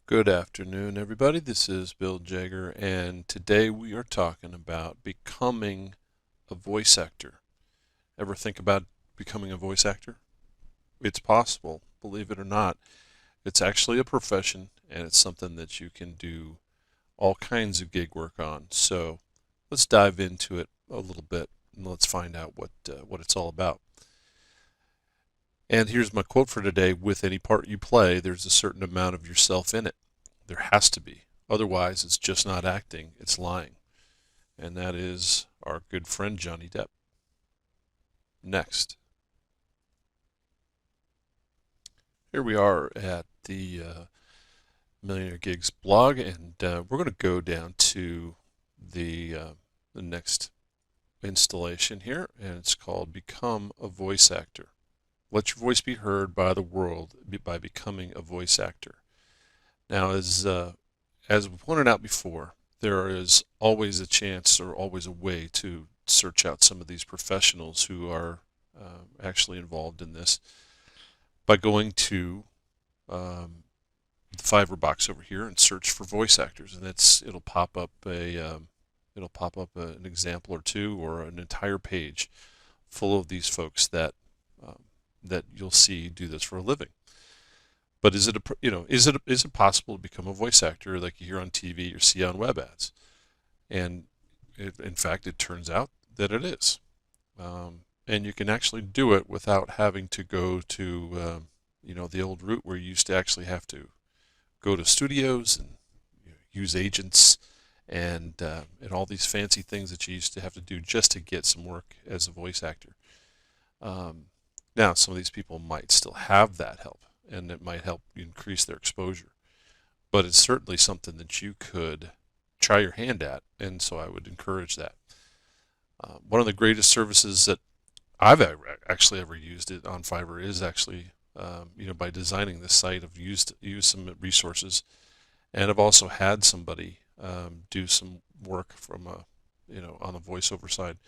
Good afternoon, everybody. This is Bill Jager, and today we are talking about becoming a voice actor. Ever think about becoming a voice actor? It's possible, believe it or not. It's actually a profession, and it's something that you can do all kinds of gig work on. So let's dive into it a little bit, and let's find out what it's all about. And here's my quote for today: with any part you play, there's a certain amount of yourself in it. There has to be. Otherwise, it's just not acting, it's lying. And that is our good friend Johnny Depp. Next. Here we are at the Millionaire Gigs blog, and we're going to go down to the next installation here, and it's called Become a Voice Actor. Let your voice be heard by the world by becoming a voice actor. Now, as we pointed out before, there is always a chance or always a way to search out some of these professionals who are actually involved in this by going to the Fiverr box over here and search for voice actors, and it'll pop up an example or two or an entire page full of these folks that you'll see do this for a living. But is it possible to become a voice actor like you hear on TV or see on web ads? And in fact, it turns out that it is. And you can actually do it without having to go to the old route where you used to actually have to go to studios and use agents and all these fancy things that you used to have to do just to get some work as a voice actor. Now, some of these people might still have that help, and it might help increase their exposure. But it's certainly something that you could try your hand at, and so I would encourage that. One of the greatest services that I've actually ever used it on Fiverr is actually, by designing this site, I've used some resources, and I've also had somebody do some work from on the voiceover side,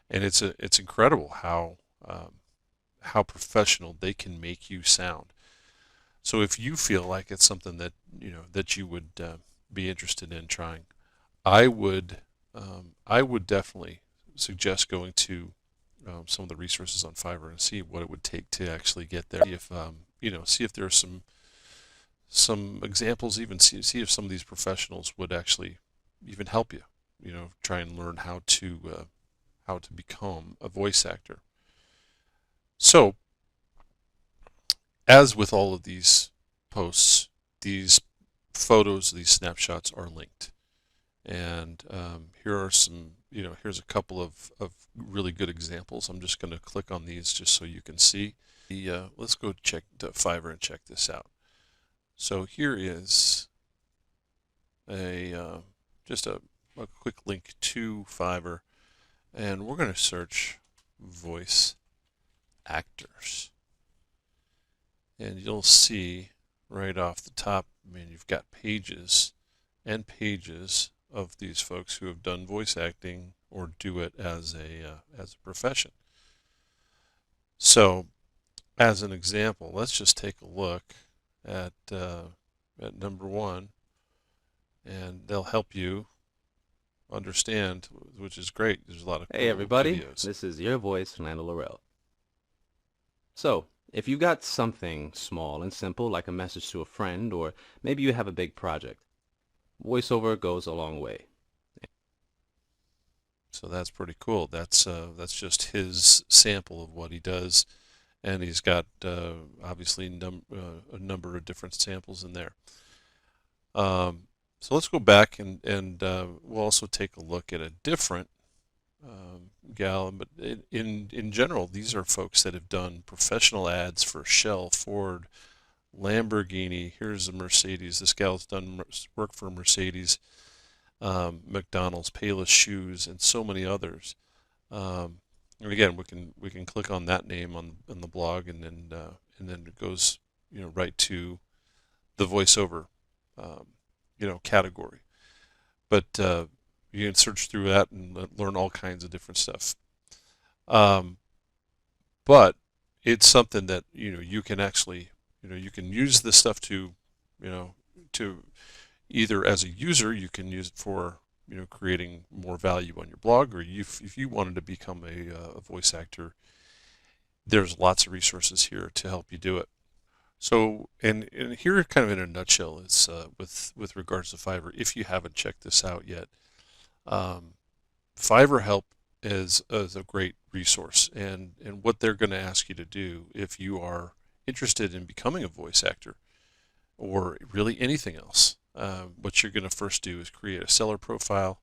and it's incredible how professional they can make you sound. So if you feel like it's something that you would be interested in trying, I would I would definitely suggest going to some of the resources on Fiverr and see what it would take to actually get there. See if there are some examples, even see if some of these professionals would actually even help you. Try and learn how to become a voice actor. So, as with all of these posts, these photos, these snapshots are linked. And here are here's a couple of really good examples. I'm just going to click on these just so you can see. Let's go check the Fiverr and check this out. So here is just a quick link to Fiverr, and we're going to search voice actors. And you'll see right off the top, you've got pages and pages of these folks who have done voice acting or do it as a profession. So, as an example, let's just take a look at number one, and they'll help you understand, which is great. There's a lot of Hey cool everybody, videos. this is your voice, Fernando Laurel. So, if you got something small and simple like a message to a friend, or maybe you have a big project, voiceover goes a long way. So that's pretty cool. That's just his sample of what he does, and he's got obviously a number of different samples in there. So let's go back and we'll also take a look at a different gal. But in general, these are folks that have done professional ads for Shell, Ford, Lamborghini. Here's a Mercedes. This gal's done work for Mercedes, McDonald's, Payless Shoes, and so many others. And again, we can click on that name on the blog, and then it goes right to the voiceover category. But you can search through that and learn all kinds of different stuff. Um, but it's something that you can actually you can use this stuff to you know to either as a user, you can use it for creating more value on your blog, or if you wanted to become a voice actor, there's lots of resources here to help you do it. So, and here, kind of in a nutshell, is with regards to Fiverr. If you haven't checked this out yet, um, Fiverr Help is a great resource, and what they're going to ask you to do if you are interested in becoming a voice actor or really anything else. What you're going to first do is create a seller profile.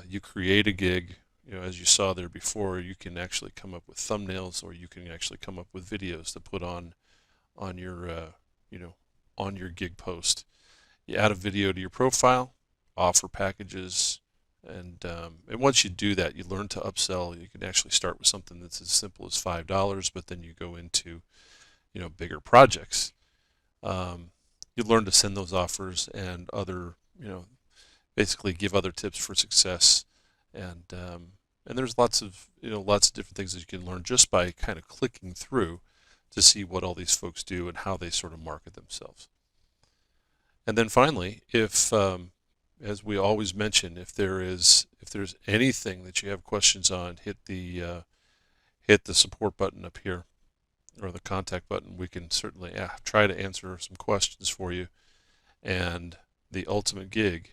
You create a gig. As you saw there before, you can actually come up with thumbnails, or you can actually come up with videos to put on your on your gig post. You add a video to your profile, offer packages, and once you do that, you learn to upsell. You can actually start with something that's as simple as $5, but then you go into bigger projects. You learn to send those offers and other basically give other tips for success, and there's lots of different things that you can learn just by kind of clicking through to see what all these folks do and how they sort of market themselves. And then finally, if as we always mention, if there's anything that you have questions on, hit the support button up here, or the contact button. We can certainly try to answer some questions for you. And the ultimate gig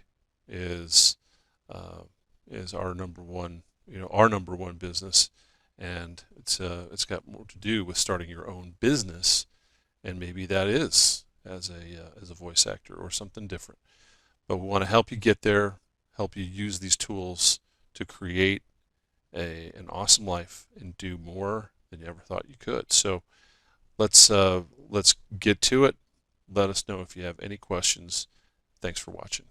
is our number one business, and it's got more to do with starting your own business, and maybe that is as a voice actor or something different. But we want to help you get there, help you use these tools to create an awesome life and do more than you ever thought you could. So let's get to it. Let us know if you have any questions. Thanks for watching.